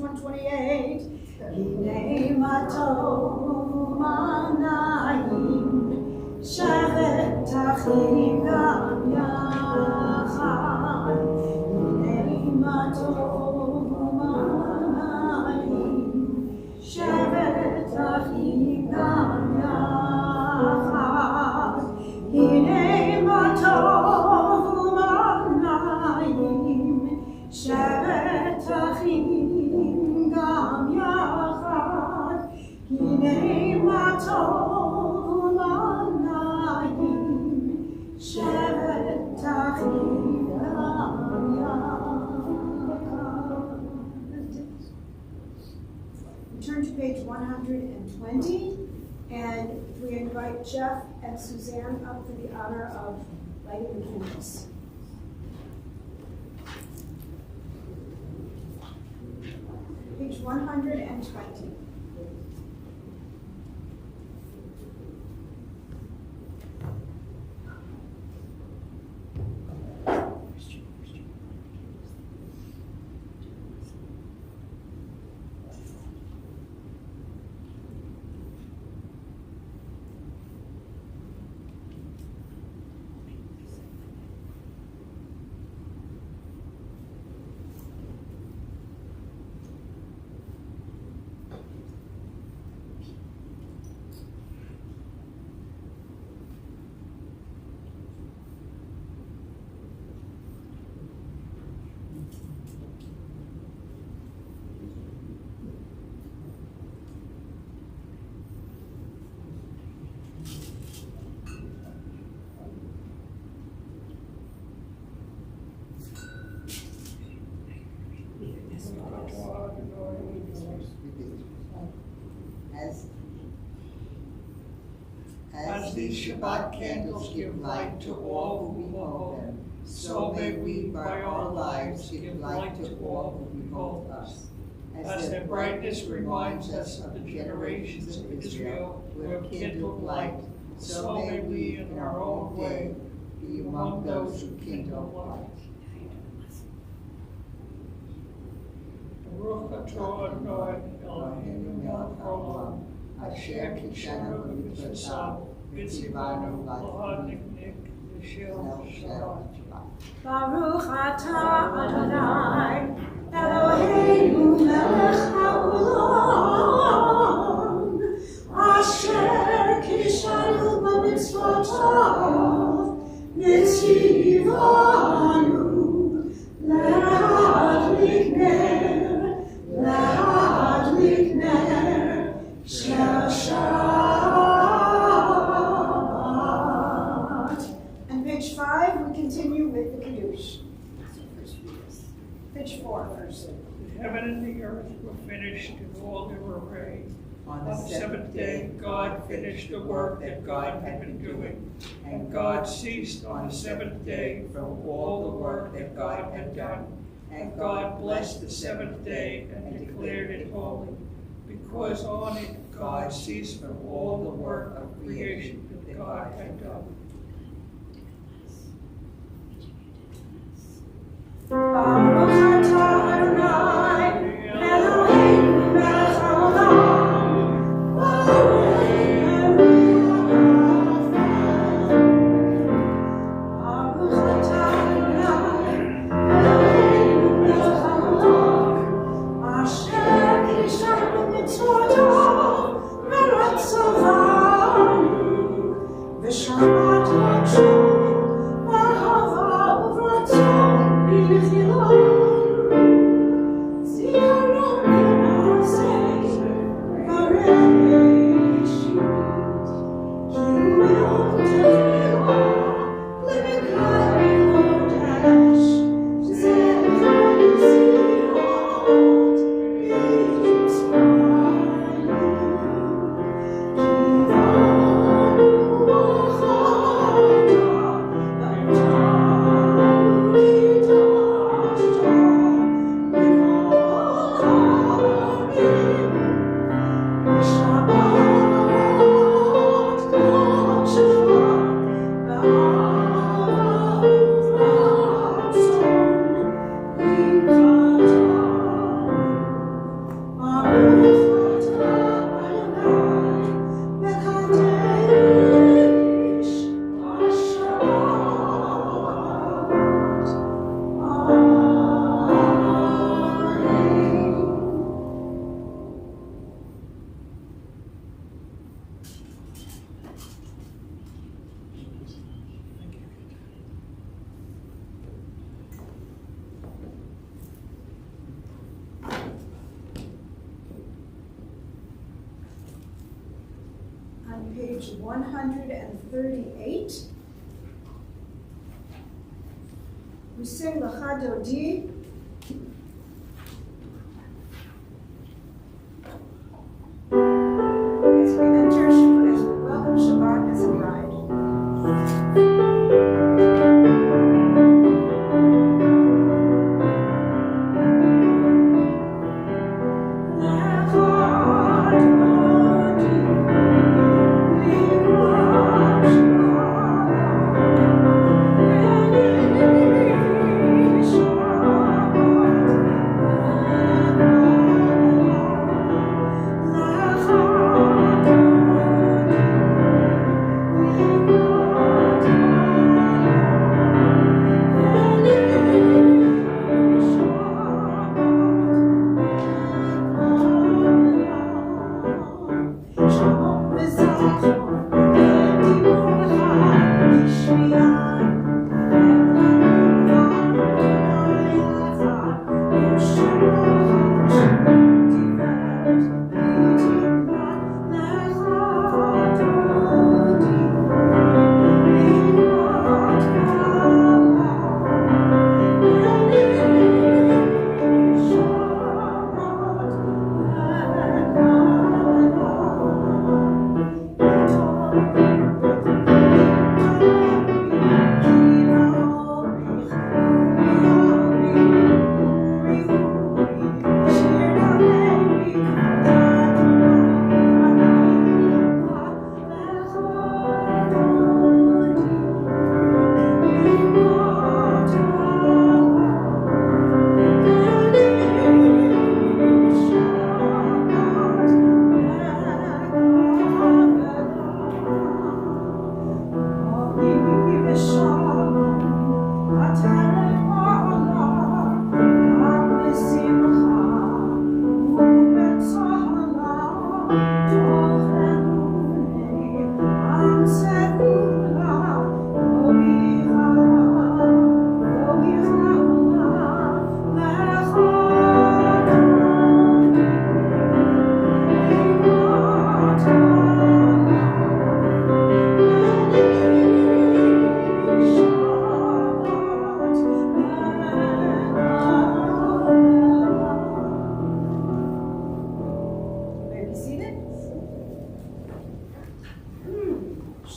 128. Hinei matov manayim, shevet achim gam yachad. Hinei matov manayim, shevet achim gam yachad. Hinei matov manayim, shevet achim gam yachad. Hinei matov manayim, shevet achim gam yachad. Turn to page 120, and we invite Jeff and Suzanne up for the honor of lighting the candles. Page 120. As these Shabbat candles give light to all who behold them, so may we by our lives give light to all who behold us. As their brightness reminds us of the generations of Israel who have kindled light, so may we in our own way be among those who kindle light. Baruch atah Adonai Eloheinu melech haolam, asher kishanu b'mitzvotav, v'tzivanu l'ha'niknik v'shel Shabbat. Baruch atah Adonai Eloheinu melech haolam, asher kishanu b'mitzvotav, v'tzivanu l'ha'adlik ner shel Shabbat. And page 5, we continue with the Kiddush. Page 4 first. The heaven and the earth were finished in all their array. On the seventh day, God finished the work that God had been doing, and God ceased on the seventh day from all the work that God had done. And God blessed the seventh day and declared it holy, because on it God ceased from all the work of creation that God had done. Baruch atah Adonai Eloheinu melech haolam, Baruch atah Adonai Eloheinu melech haolam, asher kishanu b'mitzvotav v'ratzavanu, v'shamat ha'tov v'ahava uvratzon. on page 138. We sing Lecha Dodi. As we welcome Shabbat as a bride.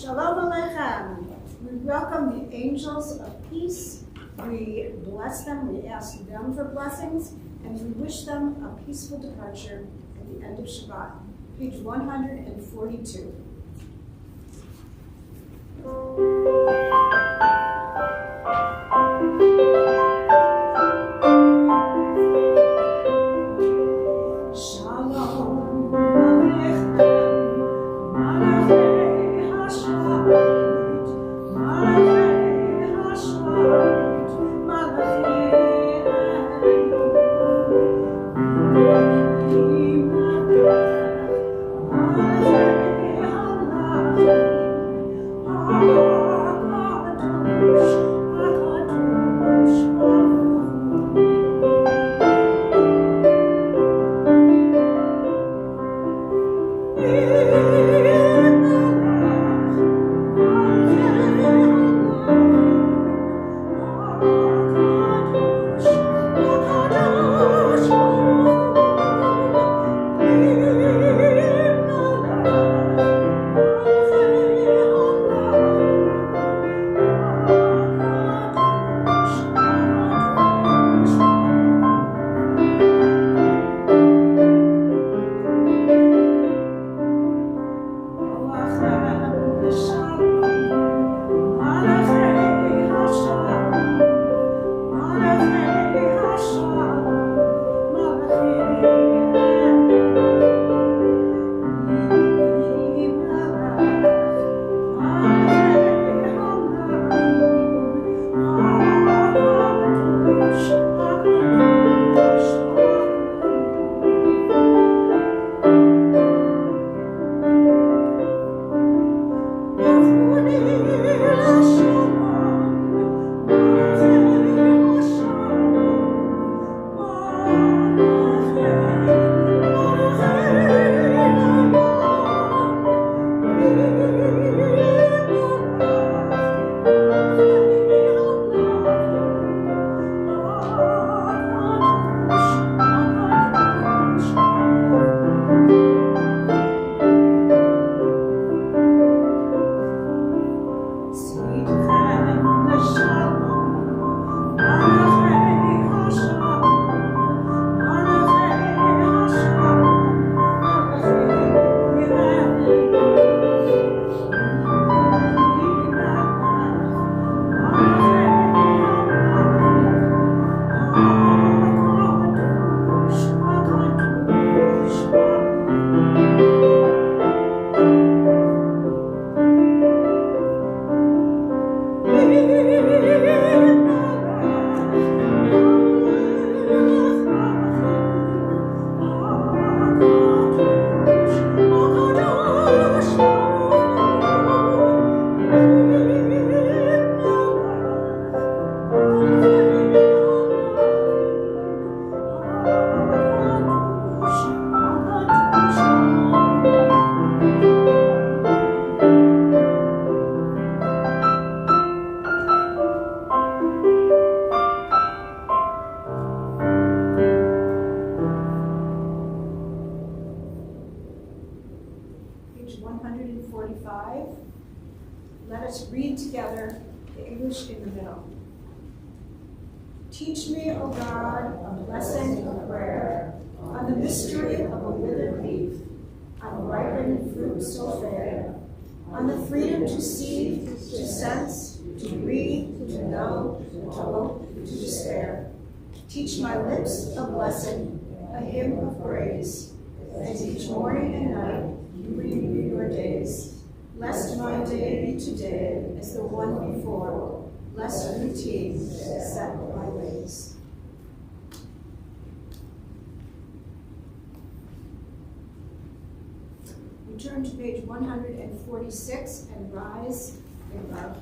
Shalom Aleichem. We welcome the angels of peace. We bless them, we ask them for blessings, and we wish them a peaceful departure at the end of Shabbat. Page 142. Oh Page 145. Let us read together the English in the middle. Teach me, O God, a blessing of prayer, on the mystery of a withered leaf, on ripened fruit so fair, on the freedom to see, to sense, to breathe, to know, to hope, to despair. Teach my lips a blessing, a hymn of praise, as each morning and night you renew your days. Lest my day be today as the one before, lest routine set my ways. We turn to page 146 and rise in love.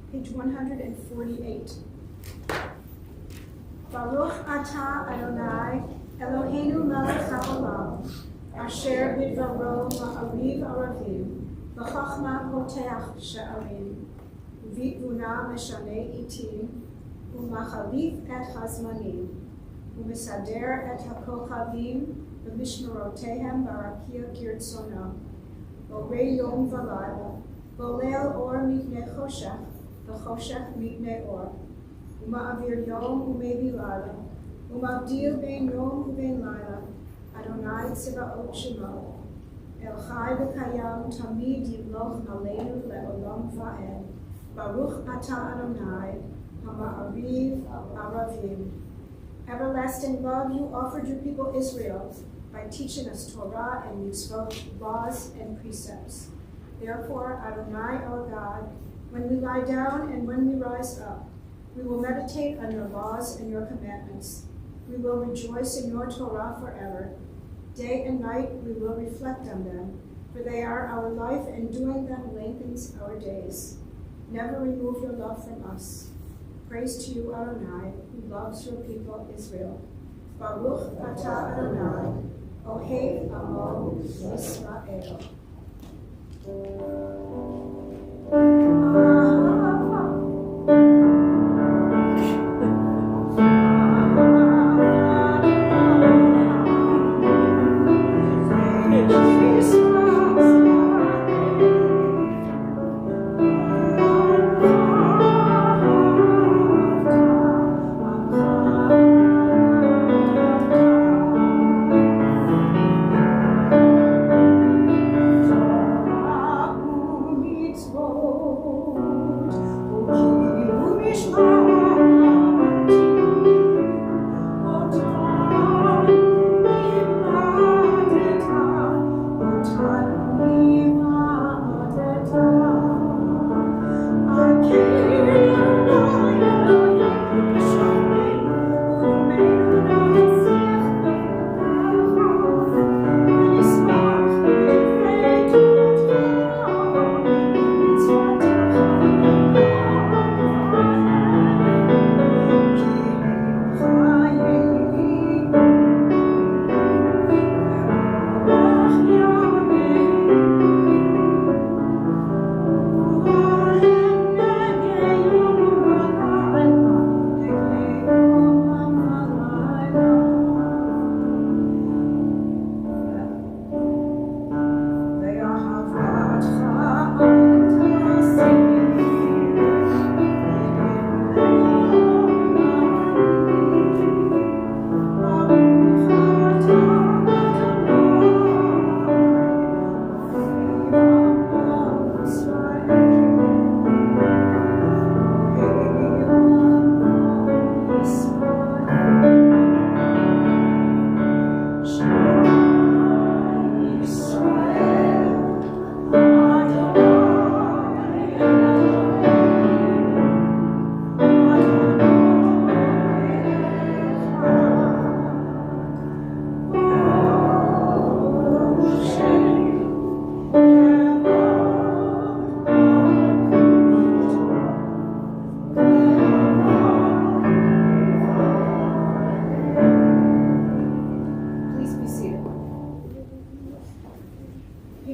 Page 148. Baruch atah Adonai, Eloheinu melech haolam, asher bidvaro ma'ariv aravim, v'chachma poteach she'arim, v'tvuna meshane itim, u'machalif et hazmanim, u'mesader et hakochavim, v'mishmerotehem barakia kirtzono, borei yom v'layla, bolel or mipnei choshech, v'choshech mipnei or, uma'avir yom u'mevi layla, umavdil ben yom u'ben layla, Adonai tziva'ot shemo, El Chai v'kayam tamid yimloch aleinu le'olam va'ed, Baruch atah Adonai, hama'ariv aravim. Everlasting love, you offered your people Israel by teaching us Torah and mitzvot, laws and precepts. Therefore, Adonai, our God, when we lie down and when we rise up, we will meditate on your laws and your commandments. We will rejoice in your Torah forever. Day and night we will reflect on them, for they are our life, and doing them lengthens our days. Never remove your love from us. Praise to you, Adonai, who loves your people Israel. Baruch atah Adonai, Ohev Amo Yisrael.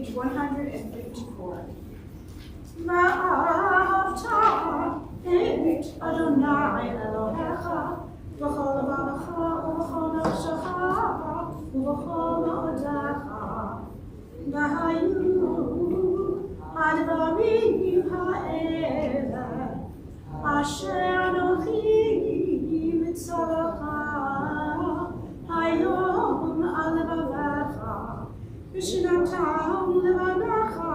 page 154. Va'avta et Adonai Elohecha v'chol levanecha u'v'chol nafshecha u'v'chol ma'odecha v'hayu advarim ha'ele asher anochi mitzavacha hayom al levavecha v'shinatam levanecha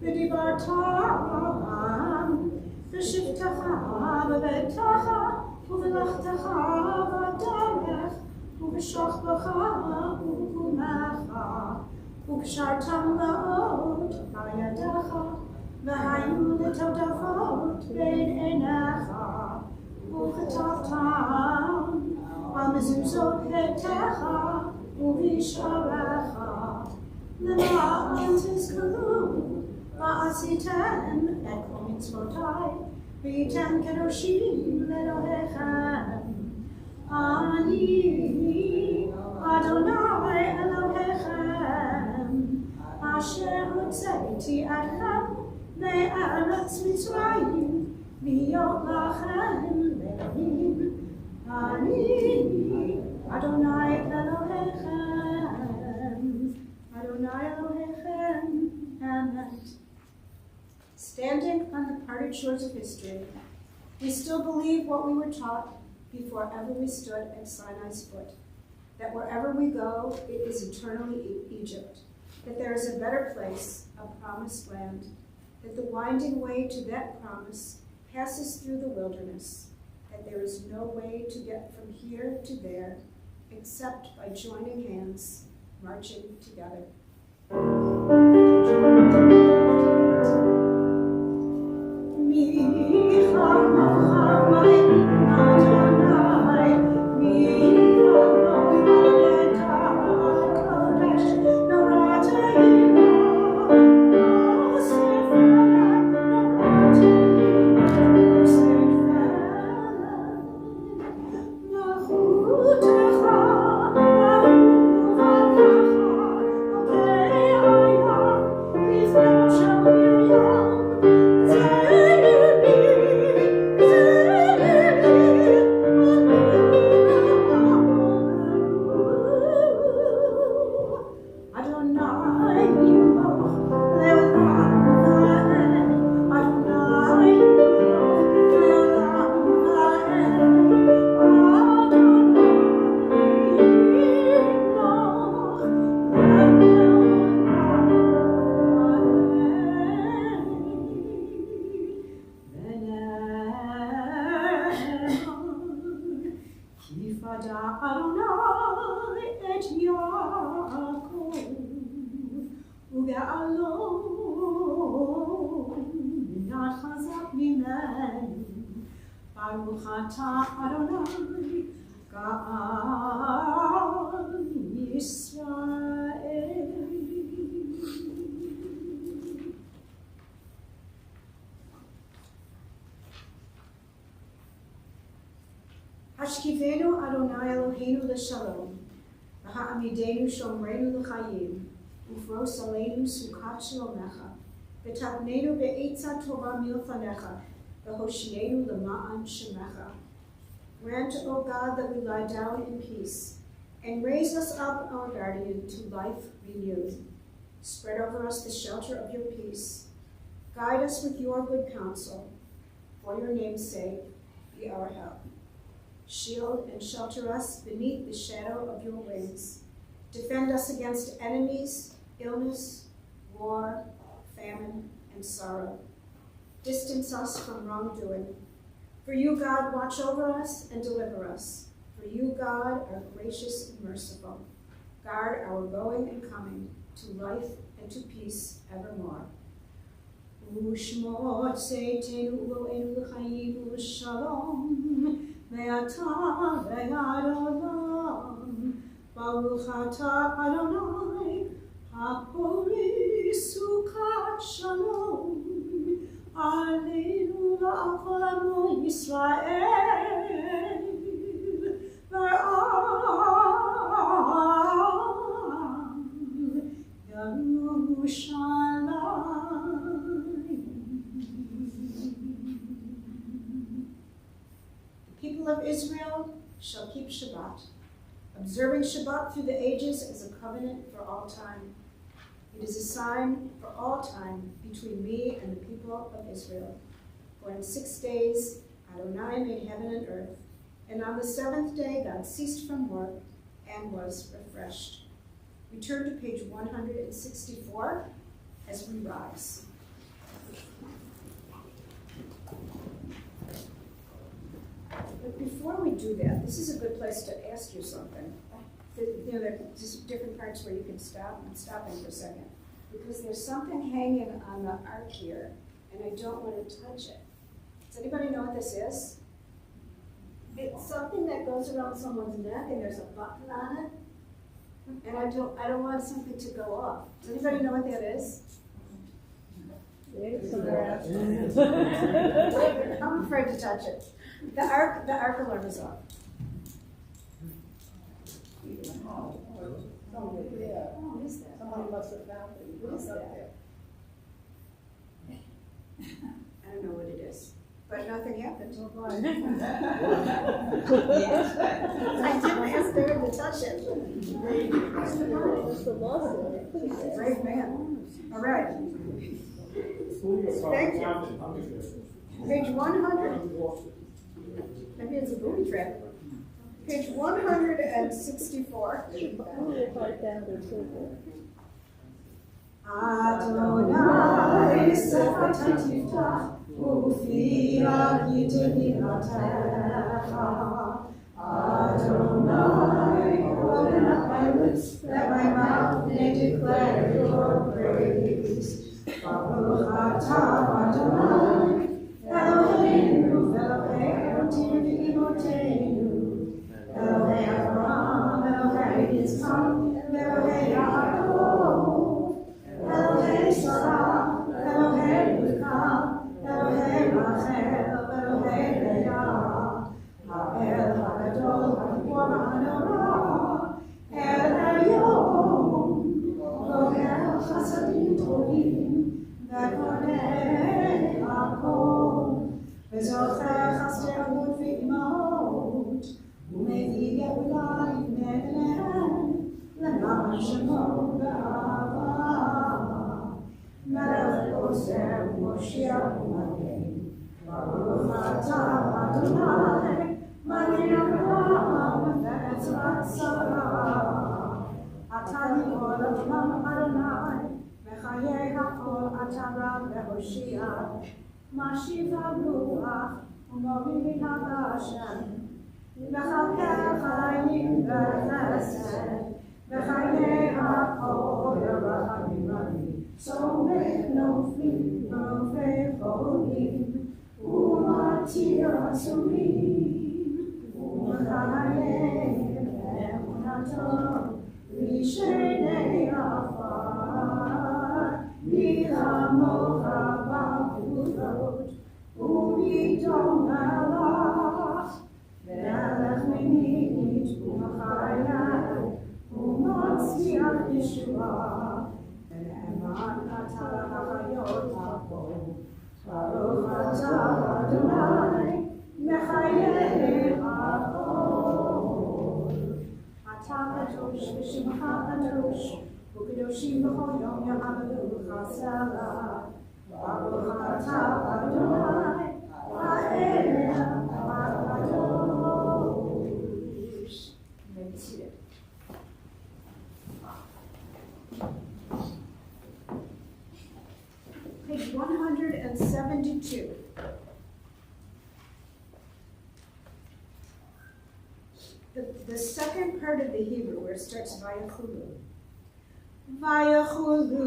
v'dibartam v'shivtecha v'betecha v'velachtecha v'adamech v'shachbecha v'kumecha v'kshartam la'ot v'yadecha v'hayu l'todavot bein einecha v'chetavtam v'mezuzot betecha v'visharecha למען תזכרו ועשיתם את כל מצוותיי והייתם קדושים לאלוהיכם. אני אדוני אלוהיכם אשר הוצאתי אתכם מארץ מצרים להיות לכם לאלוהים. אני אדוני אלוהיכם. Adonai Elohechem, Amen. Standing on the parted shores of history, we still believe what we were taught before ever we stood at Sinai's foot, that wherever we go, it is eternally Egypt, that there is a better place, a promised land, that the winding way to that promise passes through the wilderness, that there is no way to get from here to there except by joining hands, marching together. Hashkivenu Adonai Eloheinu l'shalom, v'ha'amidenu shomreinu l'chayim, ufros aleinu sukat shalomecha, v'tapnenu be'etza tova milfanecha, v'hoshienu l'ma'an shemecha. Grant, O God, that we lie down in peace, and raise us up, our guardian, to life renewed. Spread over us the shelter of your peace. Guide us with your good counsel. For your name's sake, be our help. Shield and shelter us beneath the shadow of your wings. Defend us against enemies, illness, war, famine, and sorrow. Distance us from wrongdoing. For you, God, watch over us and deliver us. For you, God, are gracious and merciful. Guard our going and coming to life and to peace evermore. U'shmot seitenu u'enu l'chayim u'shalom ve'ata ve'ad olam baruch ata Adonai ha'pori sukat shalom aleinu la'akol amo Yisrael ve'am Yerusha through the ages as a covenant for all time. It is a sign for all time between me and the people of Israel. For in 6 days Adonai made heaven and earth, and on the seventh day God ceased from work and was refreshed. We turn to page 164 as we rise. But before we do that, this is a good place to ask you something. You know, there are just different parts where you can stop. I'm stopping for a second. Because there's something hanging on the ark here, and I don't want to touch it. Does anybody know what this is? It's something that goes around someone's neck, and there's a button on it. And I don't want something to go off. Does anybody know what that is? I'm afraid to touch it. The ark alarm is off. Oh, yeah. What is that? Somebody must have found it. What is Up that? there. I don't know what it is, but nothing happened. I didn't ask David to touch it. Brave man. All right. Thank you. Page 100. Maybe it's a booby trap. Page 164. Adonai sefatatita ufia gitevinatecha. Adonai, open up my lips, that my mouth may declare your praise. Baruch atah Adonai, Eloheinu velokei otim imotenu. Elohei Avraham, Elohei Yitzchak, Elohei Yaakov, Elohei Sarah, Elohei Rivka, Elohei Rachel, Elohei Leah, Ha'el Ha'gadol Ha'gibor Ha'anora, El Elyon, Lohel Chasadim Tovim, Ve'konei Hakol, Ve'zocher Chasdei Avot Ve'imahot, ומביא גאולה לפני בניהם, למען שמו באהבה. מלך עוזר ומושיע ומגן, ברוך אתה אדוני, מגן אברהם ועזרת שרה. אתה גיבור לעולם אדוני, בחיי הכל אתה רב והושיע, משיב הרוח ומוביל הגשם. וחכה חיים בחסד, וחיי הכל ירחמים רבים, סומך נופלים ורופא חולים, ומתיר אסורים, ומחייב אמונתו, לשני עפר, מלחמוך בגבולות, ומדום מלך, והלך ממית ומחיי, ומצליח ישועה, ונאמן אתה לחיות הכל. ברוך אתה אדוני, מחיי הכל. אתה קדוש ושמך קדוש, וקדושים בכל יום יעבדוך סלע. ברוך אתה אדוני, האל הקדוש. You may be seated. Page 172. The second part of the Hebrew, where it starts Vayachulu. Vayachulu,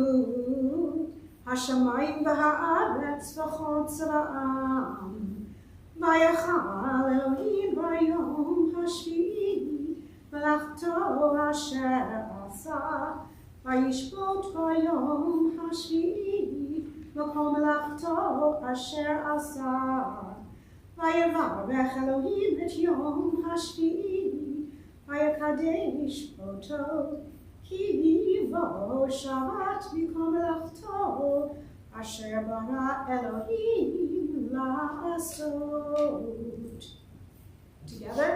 Hashamayim v'ha'aretz v'chol tzva'am. Vayachal Elohim v'yom hashvi'i, v'lachto asher asa. Vayishbot v'yom hashvi'i, v'kol melachto asher asa. Vayevarech Elohim et yom hashvi'i, vayakadesh boto, ki bo Shabbat v'kol melachto asher bara Elohim la'asot. Together,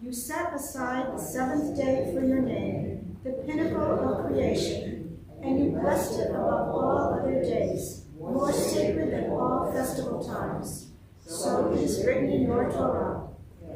You set aside the seventh day for your name, the pinnacle of creation, and you blessed it above all other days, more sacred than all festival times. So it is written in your Torah.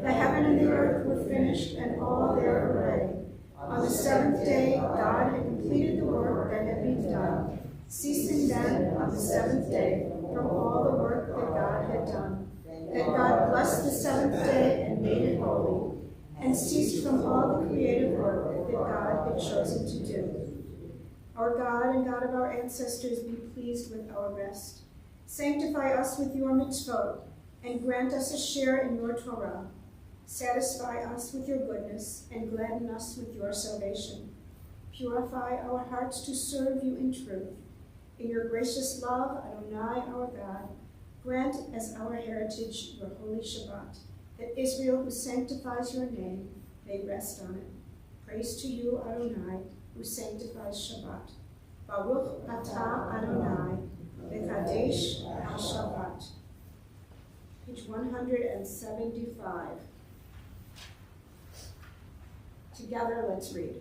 The heaven and the earth were finished, and all their array. On the seventh day, God had completed the work that had been done, ceasing then on the seventh day from all the work that God had done. That God blessed the seventh day and made it holy, and ceased from all the creative work that God had chosen to do. Our God and God of our ancestors, be pleased with our rest. Sanctify us with your mitzvot, and grant us a share in your Torah. Satisfy us with your goodness, and gladden us with your salvation. Purify our hearts to serve you in truth. In your gracious love, Adonai, our God, grant as our heritage your holy Shabbat, that Israel, who sanctifies your name, may rest on it. Praise to you, Adonai, who sanctifies Shabbat. Baruch atah Adonai, v'kadesh ha-Shabbat. Page 175. Together, let's read.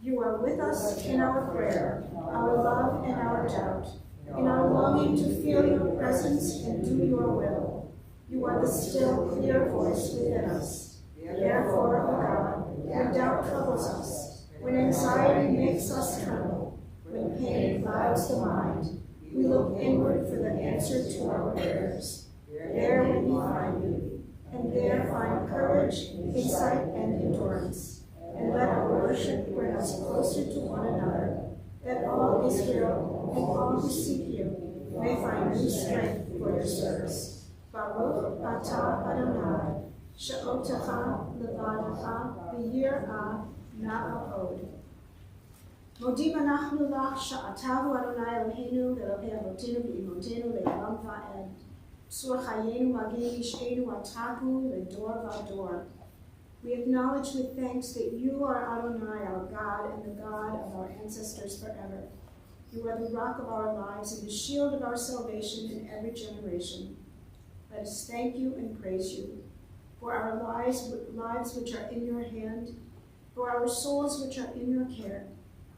You are with us in our prayer, our love and our doubt, in our longing to feel your presence and do your will. You are the still, clear voice within us. Therefore, O God, when doubt troubles us, when anxiety makes us tremble, when pain clouds the mind, we look inward for the answer to our prayers. There will we find you, and there find courage, insight, and endurance. And let our worship bring us closer to one another, that all Israel and all who seek you may find new strength for your service. Baruch atah Adonai, she'otecha levadacha v'yir'ah na'od. Modim anachnu lach she'atahu Adonai Eloheinu ve'Elokei avotenu v'imotenu le'olam va'ed. Tzur chayenu magin ish'enu atahu le'dor v'ador. We acknowledge with thanks that you are Adonai, our God, and the God of our ancestors forever. You are the rock of our lives and the shield of our salvation in every generation. Let us thank you and praise you for our lives which are in your hand, for our souls which are in your care,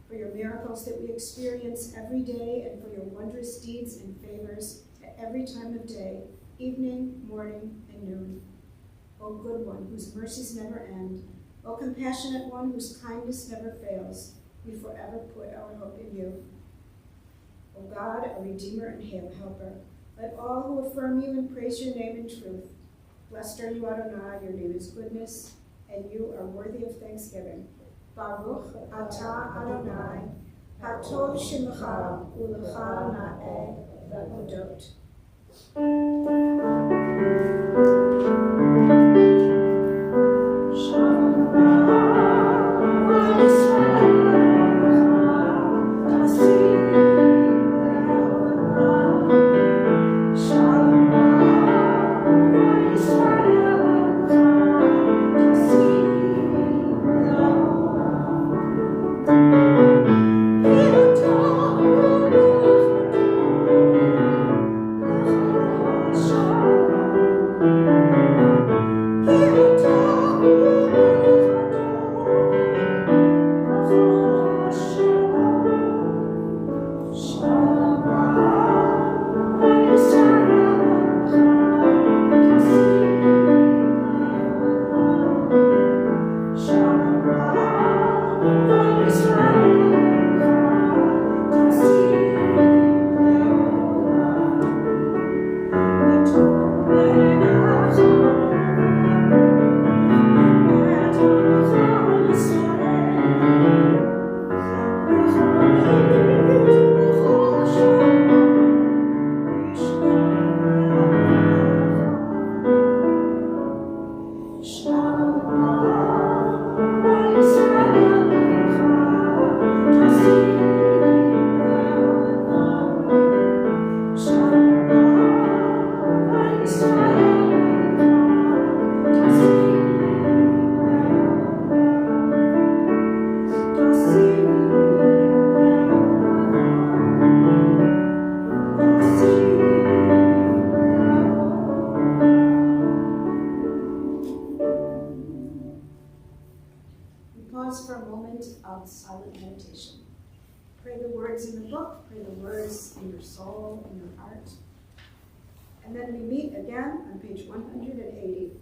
for your miracles that we experience every day, and for your wondrous deeds and favors at every time of day, evening, morning, and noon. O good one, whose mercies never end, O compassionate one, whose kindness never fails, we forever put our hope in you. O God, a redeemer and helper, let all who affirm you and praise your name in truth. Blessed are you, Adonai, your name is goodness, and you are worthy of thanksgiving. Baruch atah Adonai, hatov shemcha ulecha na'eh v'odot. Shalom. meditation. Pray the words in the book, pray the words in your soul, in your heart. And then we meet again on page 180.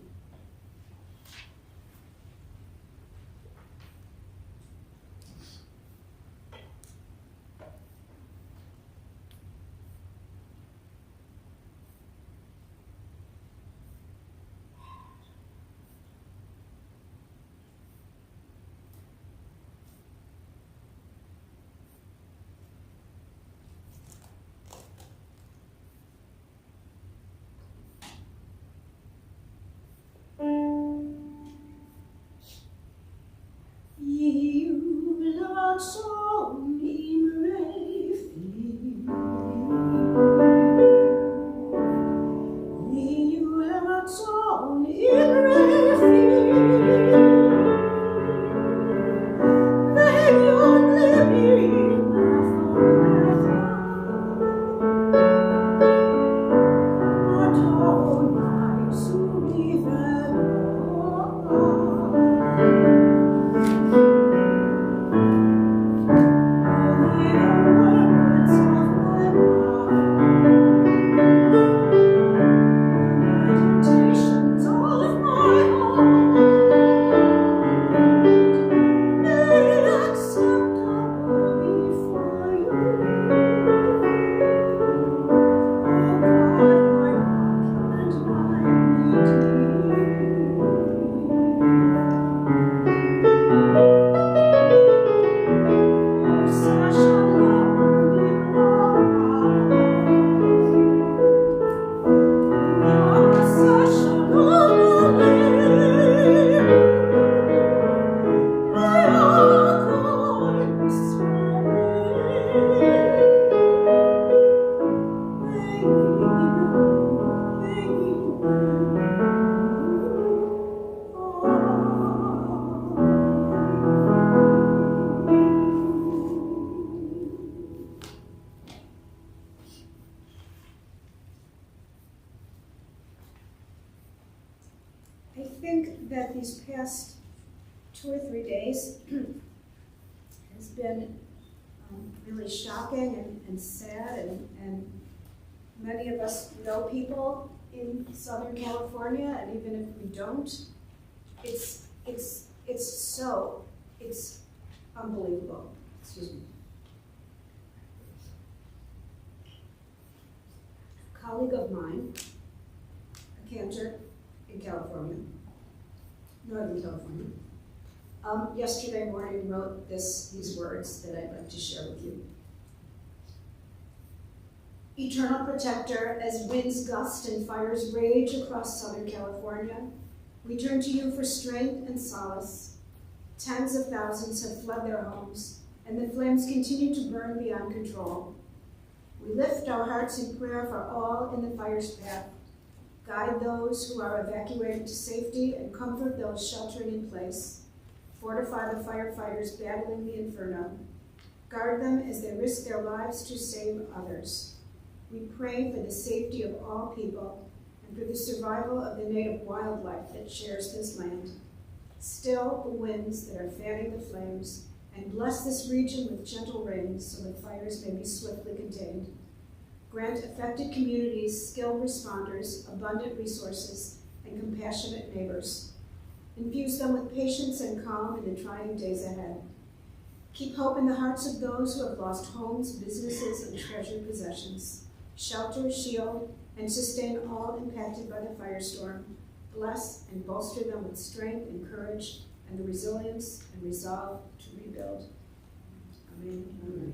I think that these past 2 or 3 days has been really shocking and sad, and many of us know people in Southern California, and even if we don't, it's unbelievable. Excuse me. A colleague of mine, a cantor in California, Northern California, yesterday morning wrote these words that I'd like to share with you. Eternal protector, as winds gust and fires rage across Southern California, we turn to you for strength and solace. Tens of thousands have fled their homes, and the flames continue to burn beyond control. We lift our hearts in prayer for all in the fire's path. Guide those who are evacuated to safety and comfort those sheltering in place. Fortify the firefighters battling the inferno. Guard them as they risk their lives to save others. We pray for the safety of all people and for the survival of the native wildlife that shares this land. Still the winds that are fanning the flames, and bless this region with gentle rains so that fires may be swiftly contained. Grant affected communities skilled responders, abundant resources, and compassionate neighbors. Infuse them with patience and calm in the trying days ahead. Keep hope in the hearts of those who have lost homes, businesses, and treasured possessions. Shelter, shield, and sustain all impacted by the firestorm. Bless and bolster them with strength and courage and the resilience and resolve to rebuild. Amen. Amen.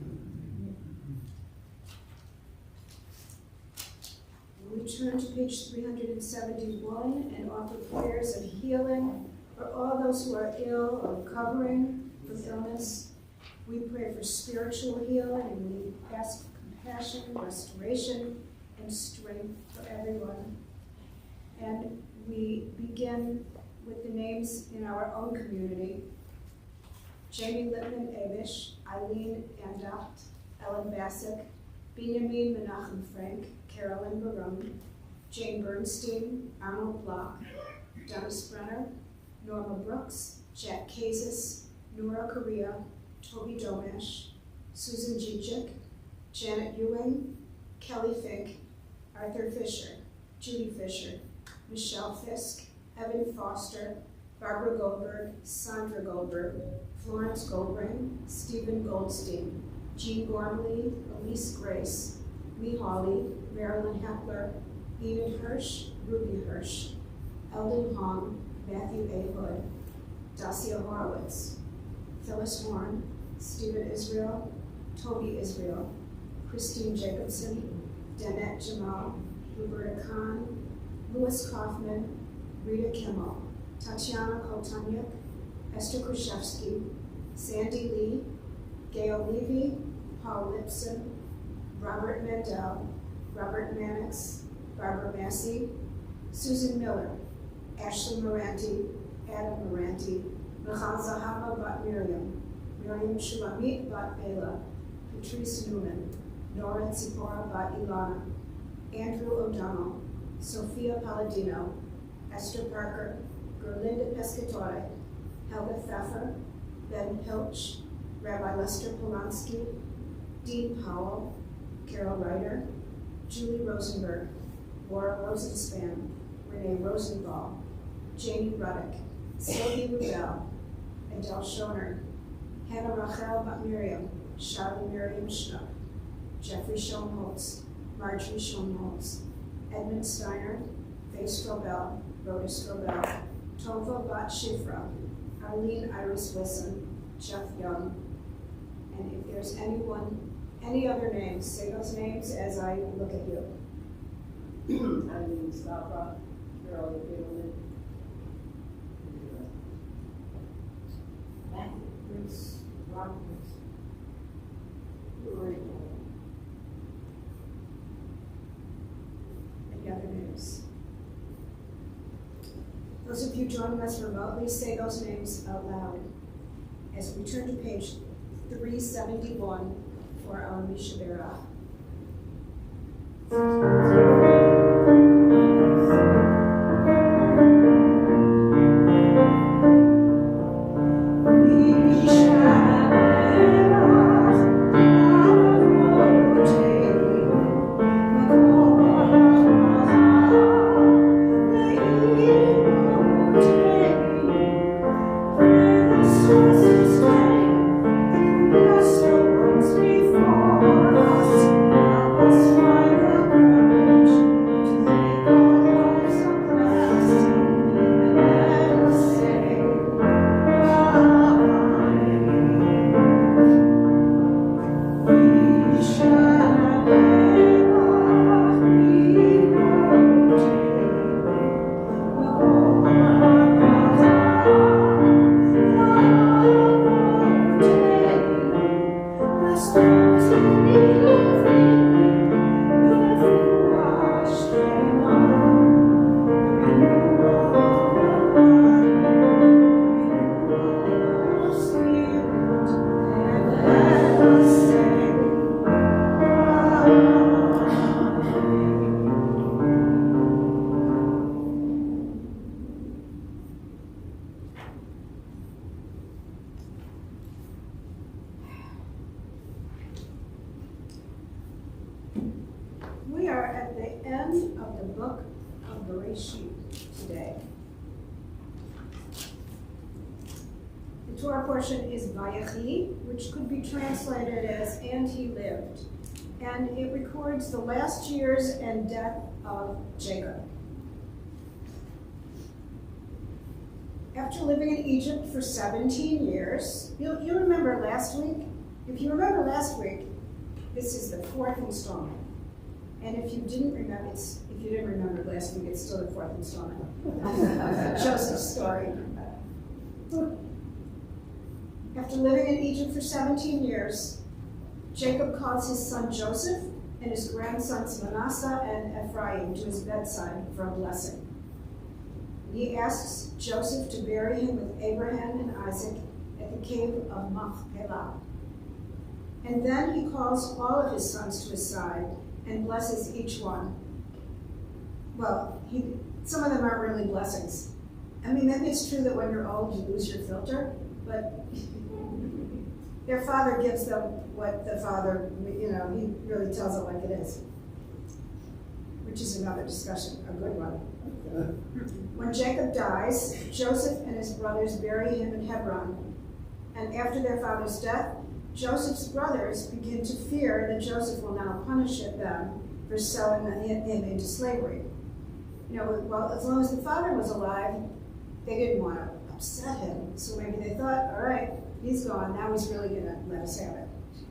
We turn to page 371 and offer prayers of healing for all those who are ill or recovering from illness. We pray for spiritual healing, and we ask for compassion, restoration, and strength for everyone. And we begin with the names in our own community. Jamie Lippman-Abish, Eileen Andacht, Ellen Bassick, Benjamin Menachem Frank, Carolyn Barone, Jane Bernstein, Arnold Block, Dennis Brenner, Norma Brooks, Jack Kazis, Nora Correa, Toby Domash, Susan Gichik, Janet Ewing, Kelly Fink, Arthur Fisher, Judy Fisher, Michelle Fisk, Evan Foster, Barbara Goldberg, Sandra Goldberg, Florence Goldring, Stephen Goldstein, Jean Gormley, Elise Grace, Mee Hawley, Marilyn Hepler, Enid Hirsch, Ruby Hirsch, Eldon Hong, Matthew A. Hood, Dacia Horowitz, Phyllis Horn, Stephen Israel, Toby Israel, Christine Jacobson, Danette Jamal, Roberta Kahn, Louis Kaufman, Rita Kimmel, Tatiana Koltaniuk, Esther Krzyzewski, Sandy Lee, Gail Levy, Paul Lipson, Robert Mandel, Robert Mannix, Barbara Massey, Susan Miller, Ashley Moranti, Adam Moranti, Michal Zahava Bat Miriam, Miriam Shulamit Bat Bela, Patrice Newman, Nora Tzipora Bat Ilana, Andrew O'Donnell, Sophia Palladino, Esther Parker, Gerlinda Pescatore, Helga Pfeffer, Ben Pilch, Rabbi Lester Polanski, Dean Powell, Carol Ryder, Julie Rosenberg, Laura Rosenspan, Renee Rosenthal, Janie Ruddick, Sylvie Rubel, Adele Schoner, Hannah Rachel Bat Miriam, Charlie Miriam Schnuck, Jeffrey Schoenholtz, Marjorie Schoenholtz, Edmund Steiner, Faye Strobel, Rhoda Strobel, Tova Bat Shifra, Arlene Iris Wilson, Jeff Young, and if there's any other names, say those names as I look at you. Eileen Stapa, Carol Gittleman, Matthew Bruce Roberts, Rory. Any other names? Those of you joining us remotely, say those names out loud as we turn to page 371 for our Misha Berach. We are at the end of the book of Bereshit today. The Torah portion is Vayechi, which could be translated as "and he lived," and it records the last years and death of Jacob. After living in Egypt for 17 years, you remember last week? If you remember last week, this is the fourth installment. And if you didn't remember last week, it's still the fourth installment of Joseph's story. After living in Egypt for 17 years, Jacob calls his son Joseph and his grandsons Manasseh and Ephraim to his bedside for a blessing. He asks Joseph to bury him with Abraham and Isaac at the cave of Machpelah. And then he calls all of his sons to his side and blesses each one. Well, some of them aren't really blessings. I mean, maybe it's true that when you're old, you lose your filter, but their father gives them what the father, he really tells it like it is, which is another discussion, a good one. When Jacob dies, Joseph and his brothers bury him in Hebron, and after their father's death, Joseph's brothers begin to fear that Joseph will now punish them for selling him into slavery. Well, as long as the father was alive, they didn't want to upset him, so maybe they thought, all right, he's gone, now he's really going to let us have it.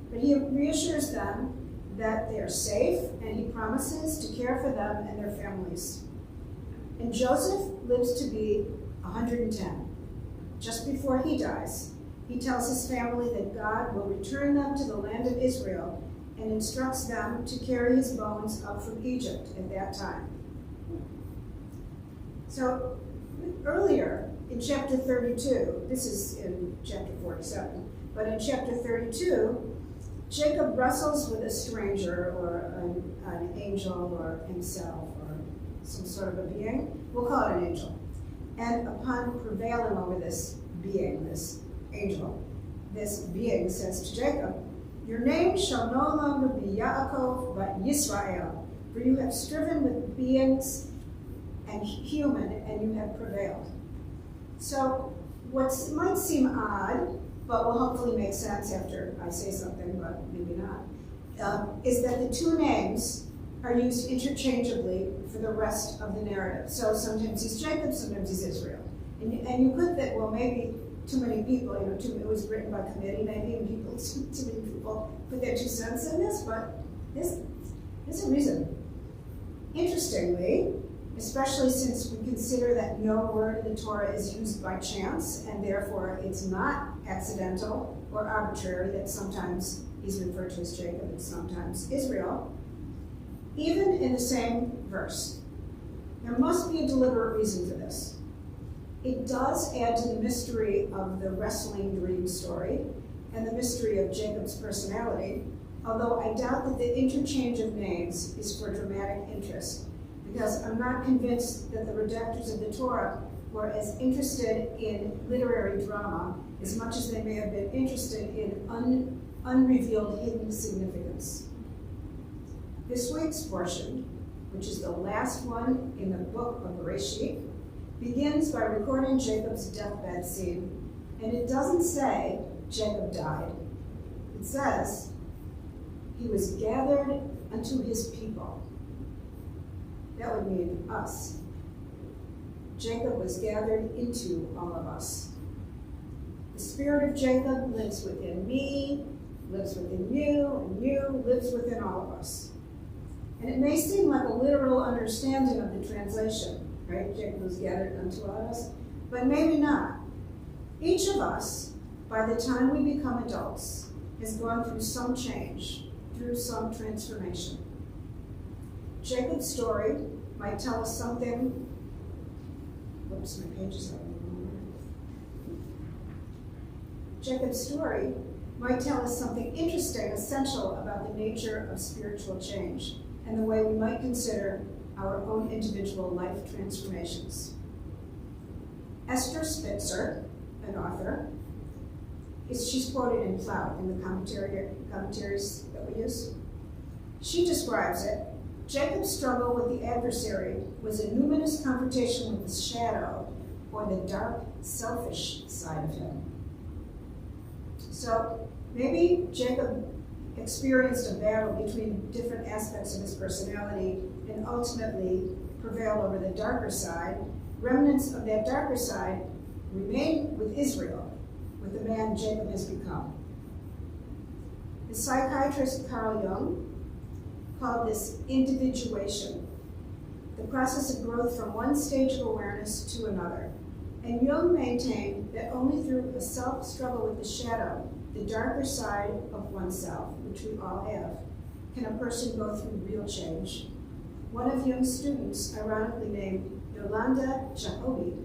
But he reassures them that they are safe, and he promises to care for them and their families. And Joseph lives to be 110. Just before he dies, he tells his family that God will return them to the land of Israel and instructs them to carry his bones up from Egypt at that time. So earlier in chapter 32, this is in chapter 47, but in chapter 32, Jacob wrestles with a stranger or an angel or himself or some sort of a being. We'll call it an angel. And upon prevailing over this being, this angel, this being says to Jacob, "Your name shall no longer be Yaakov, but Yisrael, for you have striven with beings and human, and you have prevailed." So what might seem odd, but will hopefully make sense after I say something, but maybe not, is that the two names are used interchangeably for the rest of the narrative. So sometimes he's Jacob, sometimes he's Israel. And you could think, well, maybe too many people, it was written by committee, maybe, and too many people put their 2 cents in this, but there's a reason. Interestingly, especially since we consider that no word in the Torah is used by chance, and therefore it's not accidental or arbitrary that sometimes he's referred to as Jacob and sometimes Israel, even in the same verse, there must be a deliberate reason for this. It does add to the mystery of the wrestling dream story and the mystery of Jacob's personality, although I doubt that the interchange of names is for dramatic interest, because I'm not convinced that the redactors of the Torah were as interested in literary drama as much as they may have been interested in unrevealed hidden significance. This week's portion, which is the last one in the book of Bereshit, begins by recording Jacob's deathbed scene, and it doesn't say Jacob died. It says he was gathered unto his people. That would mean us. Jacob was gathered into all of us. The spirit of Jacob lives within me, lives within you, and you lives within all of us. And it may seem like a literal understanding of the translation, right? Jacob was gathered unto all of us, but maybe not. Each of us, by the time we become adults, has gone through some change, through some transformation. Jacob's story might tell us something. Whoops, my page is up. Jacob's story might tell us something interesting, essential about the nature of spiritual change and the way we might consider our own individual life transformations. Esther Spitzer, an author, she's quoted in Cloud in the commentaries that we use. She describes it: Jacob's struggle with the adversary was a numinous confrontation with the shadow, or the dark, selfish side of him. So maybe Jacob experienced a battle between different aspects of his personality and ultimately prevailed over the darker side. Remnants of that darker side remain with Israel, with the man Jacob has become. The psychiatrist Carl Jung called this individuation, the process of growth from one stage of awareness to another. And Jung maintained that only through a self-struggle with the shadow, the darker side of oneself, which we all have, can a person go through real change. One of Jung's students, ironically named Yolanda Jacobi,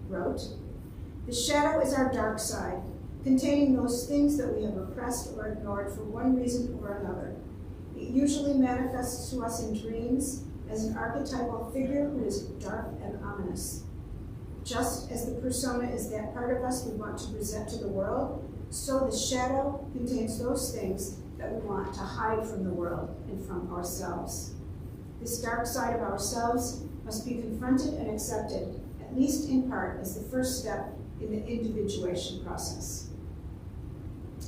wrote, "The shadow is our dark side, containing those things that we have repressed or ignored for one reason or another. It usually manifests to us in dreams as an archetypal figure who is dark and ominous. Just as the persona is that part of us we want to present to the world, So the shadow contains those things that we want to hide from the world and from ourselves. This dark side of ourselves must be confronted and accepted, at least in part, as the first step in the individuation process.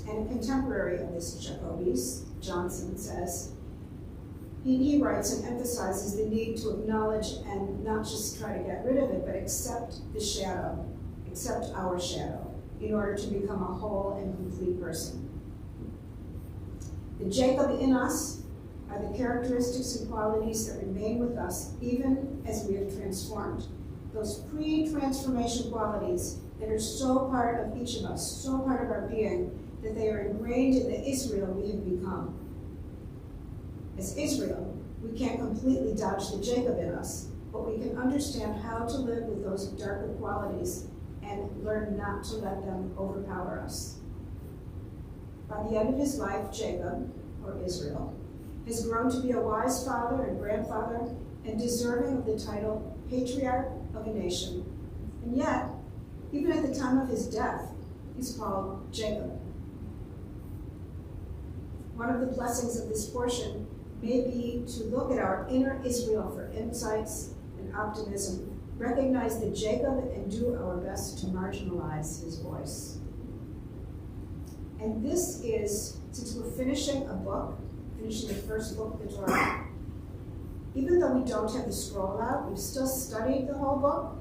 And a contemporary of this Jacobis, Johnson, says, he writes and emphasizes the need to acknowledge and not just try to get rid of it, but accept the shadow, accept our shadow, in order to become a whole and complete person. The Jacob in us are the characteristics and qualities that remain with us even as we have transformed. Those pre-transformation qualities that are so part of each of us, so part of our being, that they are ingrained in the Israel we have become. As Israel, we can't completely dodge the Jacob in us, but we can understand how to live with those darker qualities and learn not to let them overpower us. By the end of his life, Jacob, or Israel, has grown to be a wise father and grandfather and deserving of the title patriarch of a nation. And yet, even at the time of his death, he's called Jacob. One of the blessings of this portion may be to look at our inner Israel for insights and optimism, recognize the Jacob, and do our best to marginalize his voice. And this is, since we're finishing a book, finishing the first book of the Torah, even though we don't have the scroll out, we've still studied the whole book.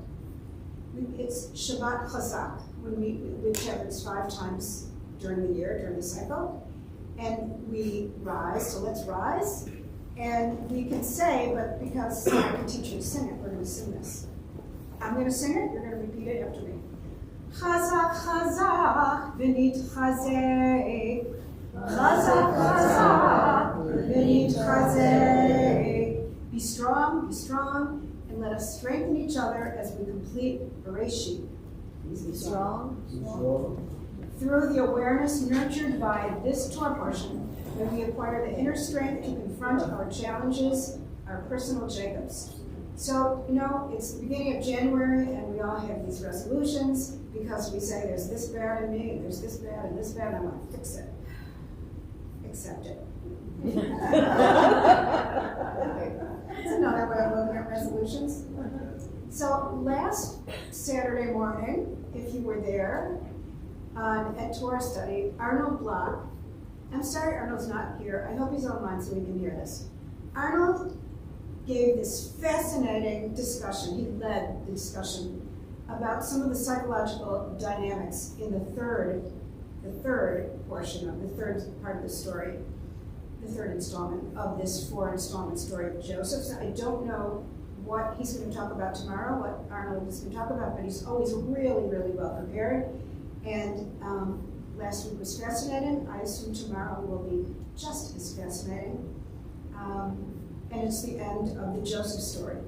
It's Shabbat Chazak, when we chapters 5 times during the year, during the cycle. And we rise, so let's rise. And we can say, but because I can teach you to sing it, we're going to sing this. I'm going to sing it, you're going to repeat it after me. Chazak, chazak, v'nitchazek. Chazak, chazak, v'nitchazek. Be strong, and let us strengthen each other as we complete Bereshit. Please be strong. Through the awareness nurtured by this Torah portion, when we acquire the inner strength to confront our challenges, our personal Jacobs. So, it's the beginning of January, and we all have these resolutions because we say there's this bad in me, and there's this bad and this bad, and I want to fix it. Accept it. That's another way of looking at resolutions. So last Saturday morning, if you were there, at Torah study, Arnold Block, I'm sorry Arnold's not here, I hope he's online so we can hear this. Arnold gave this fascinating discussion, he led the discussion about some of the psychological dynamics in the third portion of the third part of the story, the third installment of this 4-installment story of Joseph. So I don't know what he's going to talk about tomorrow, what Arnold is going to talk about, but he's always really, really well prepared. And last week was fascinating. I assume tomorrow will be just as fascinating. And it's the end of the Joseph story.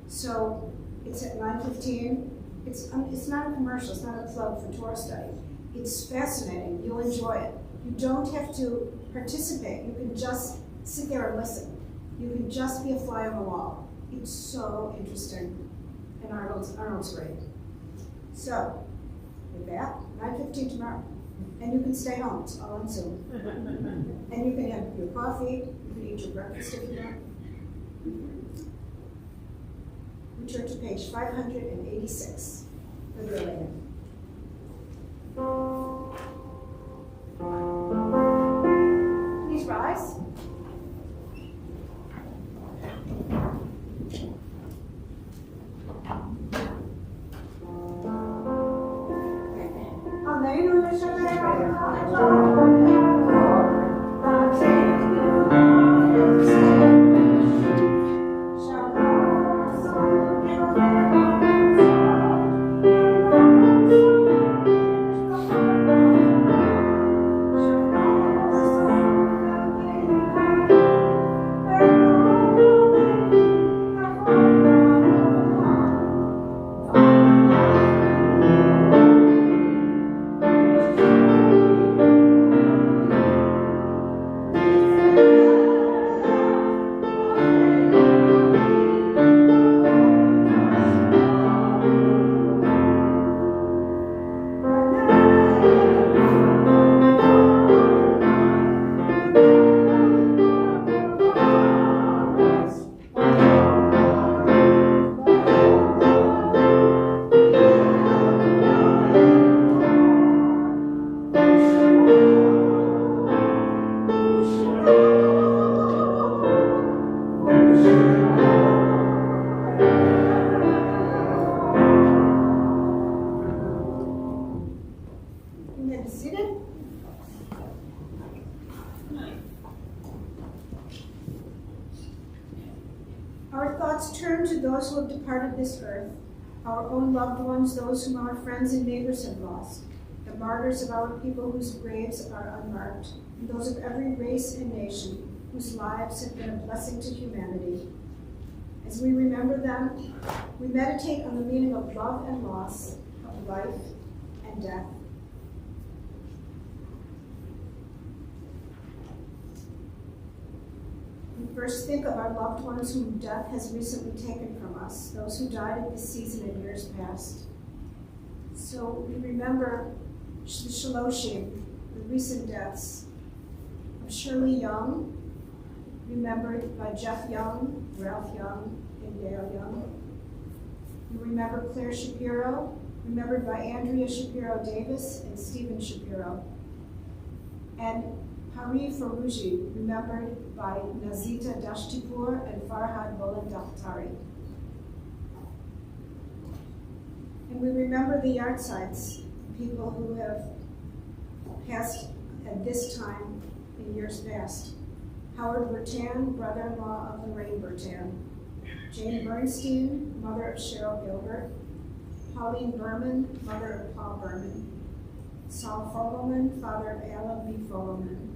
So it's at 9:15. It's not a commercial, it's not a plug for Torah study. It's fascinating, you'll enjoy it. You don't have to participate, you can just sit there and listen. You can just be a fly on the wall. It's so interesting. And Arnold's great. So, with that, 9:15 tomorrow. And you can stay home, it's all on Zoom. And you can have your coffee, you can eat your breakfast if you want. We turn to page 586 for the later. Please rise. You may be seated. Our thoughts turn to those who have departed this earth, our own loved ones, those whom our friends and neighbors have lost, the martyrs of our people whose graves are unmarked, and those of every race and nation whose lives have been a blessing to humanity. As we remember them, we meditate on the meaning of love and loss, of life and death. We first think of our loved ones whom death has recently taken from us, those who died in this season in years past. So we remember the Shaloshim, the recent deaths of Shirley Young, remembered by Jeff Young, Ralph Young, and Dale Young. We remember Claire Shapiro, remembered by Andrea Shapiro Davis and Stephen Shapiro. And Hari Farouji, remembered by Nazita Dashtipur and Farhad Bolan Dakhtari. And we remember the Yartsites, people who have passed at this time in years past. Howard Bertan, brother-in-law of Lorraine Bertan. Jane Bernstein, mother of Cheryl Gilbert. Pauline Berman, mother of Paul Berman. Saul Fogelman, father of Alan B. Fogelman.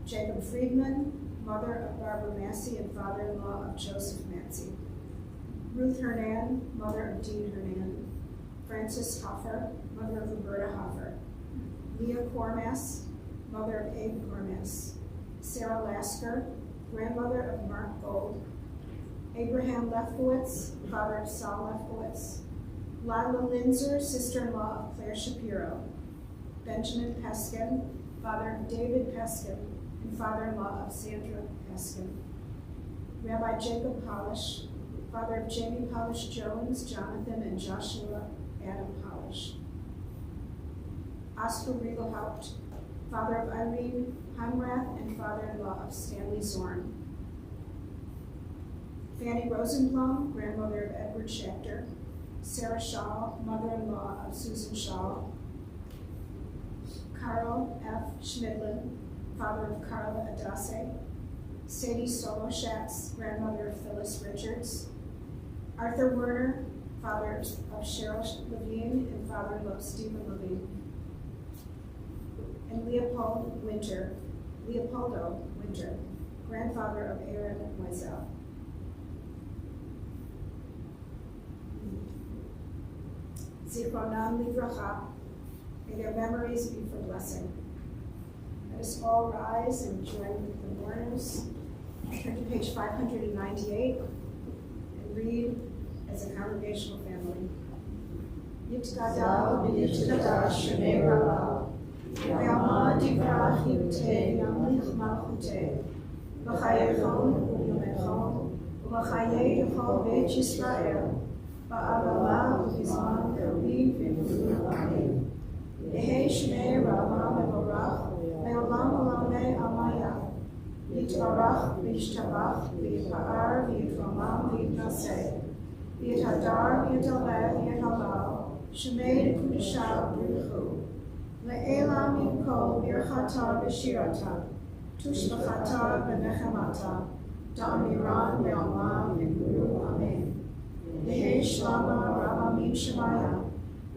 Jacob Friedman, mother of Barbara Massey and father-in-law of Joseph Massey. Ruth Hernan, mother of Dean Hernan. Frances Hoffer, mother of Roberta Hoffer. Leah Cormass, mother of Abe Cormass. Sarah Lasker, grandmother of Mark Gold. Abraham Lefkowitz, father of Saul Lefkowitz. Lila Linzer, sister-in-law of Claire Shapiro. Benjamin Peskin, father of David Peskin and father-in-law of Sandra Peskin. Rabbi Jacob Polish, father of Jamie Polish Jones, Jonathan, and Joshua Adam Polish. Oscar Riegelhaupt, father of Irene Heimrath and father-in-law of Stanley Zorn. Fanny Rosenblum, grandmother of Edward Schechter. Sarah Shaw, mother-in-law of Susan Shaw. Carl F. Schmidlin, father of Carla Adase. Sadie Soloshatz, grandmother of Phyllis Richards. Arthur Werner, father of Cheryl Levine and father-in-law of Stephen Levine. And Leopoldo Winter, grandfather of Aaron Wiesel. Zichronam livracha, may their memories be for blessing. Let us all rise and join the mourners. Turn to page 598 and read as a congregational family. Yitkadal v'yitkadal shemei Rabba, v'yamad divrach yivtei yamlich malchutei, v'chayechon u'yomechon, v'chayei yechol beit Yisrael, v'adala u'bizman kariv v'yimulu amen. Yehei shemei Rabba mevorach, ve'olam olamei amaya, Yitvarach v'yishtabach v'yipa'ar v'yitromam v'yitnaseh, v'yithadar v'yitaleh v'yitalal, shemei d'kudashah b'richu, le'elam yimkol birchata v'shirata, tushbachata v'nechemata, da'amiran ve'olam v'guru amen. Yehei shlama rabamim shemaya,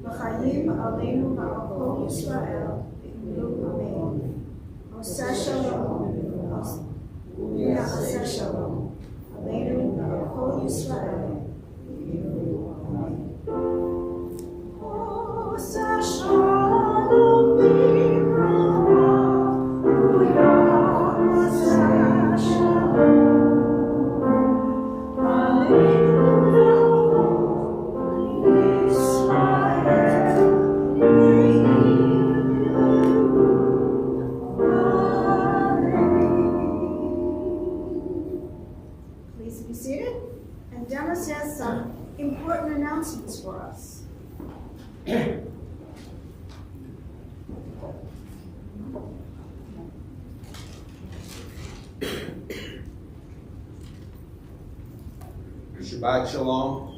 v'chayim aleinu v'al kol Yisrael v'guru amen. Oseh shalom. Yaseh shalom. Aleinu v'al kol Yisrael. Amen. Oseh shalom v'yivracha. Yaseh shalom. Aleinu v'al kol Yisrael. Amen. Shabbat Shalom.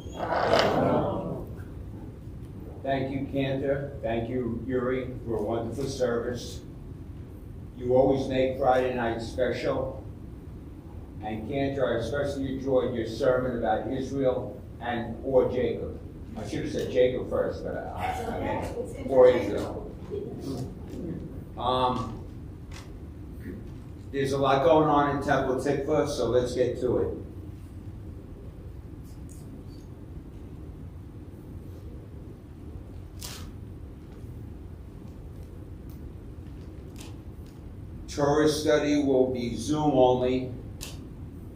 Thank you, Cantor. Thank you, Yuri, for a wonderful service. You always make Friday night special. And Cantor, I especially enjoyed your sermon about Israel or Jacob. I should have said Jacob first, but I meant or Israel. There's a lot going on in Temple Tikvah, so let's get to it. Torah study will be Zoom only,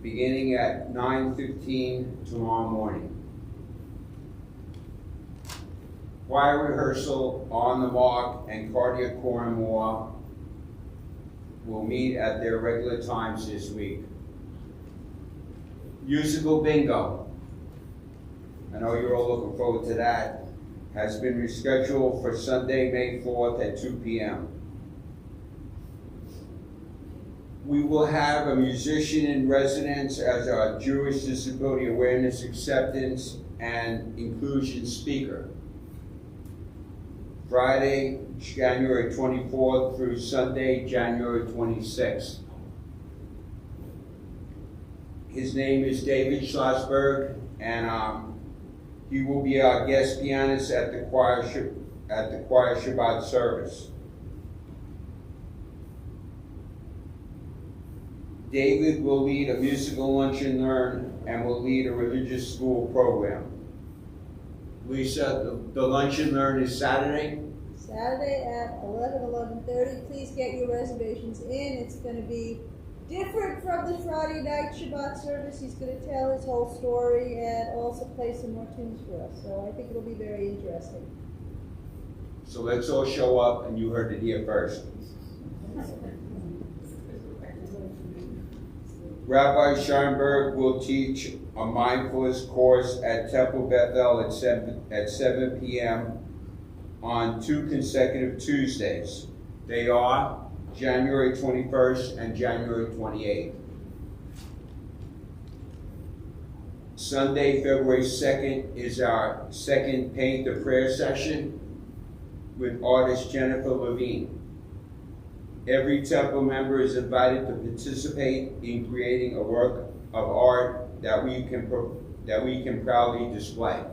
beginning at 9:15 tomorrow morning. Choir rehearsal on the mark and cardiac core and more will meet at their regular times this week. Musical bingo, I know you're all looking forward to that, has been rescheduled for Sunday, May 4th at 2 p.m. We will have a musician in residence as our Jewish Disability Awareness Acceptance and Inclusion speaker. Friday, January 24th through Sunday, January 26th. His name is David Schlossberg, and he will be our guest pianist at the choir Shabbat service. David will lead a musical lunch and learn and will lead a religious school program. Lisa, the lunch and learn is Saturday? Saturday at 11:30. Please get your reservations in. It's going to be different from the Friday night Shabbat service. He's going to tell his whole story and also play some more tunes for us. So I think it'll be very interesting. So let's all show up, and you heard it here first. Rabbi Scheinberg will teach a mindfulness course at Temple Bethel at 7 p.m. on 2 consecutive Tuesdays. They are January 21st and January 28th. Sunday, February 2nd is our second Paint the Prayer session with artist Jennifer Levine. Every temple member is invited to participate in creating a work of art that we can proudly display.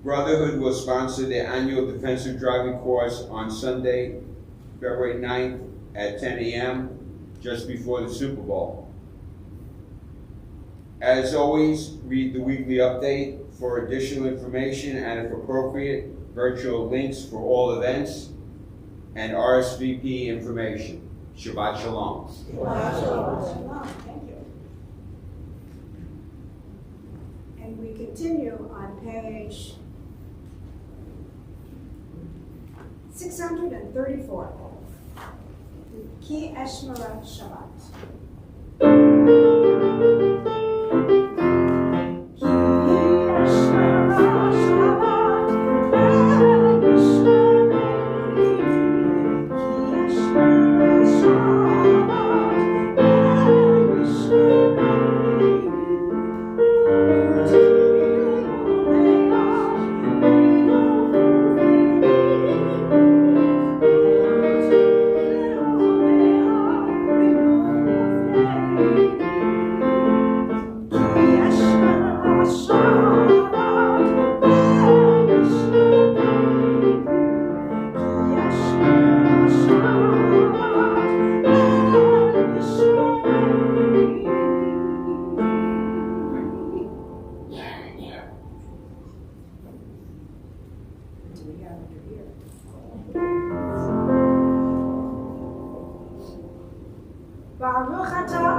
Brotherhood will sponsor the annual defensive driving course on Sunday, February 9th at 10 a.m., just before the Super Bowl. As always, read the weekly update for additional information and, if appropriate, virtual links for all events and RSVP information. Shabbat Shalom. Shabbat Shalom. Thank you. And we continue on page 634. Ki Eshmeret Shabbat. Baruch atah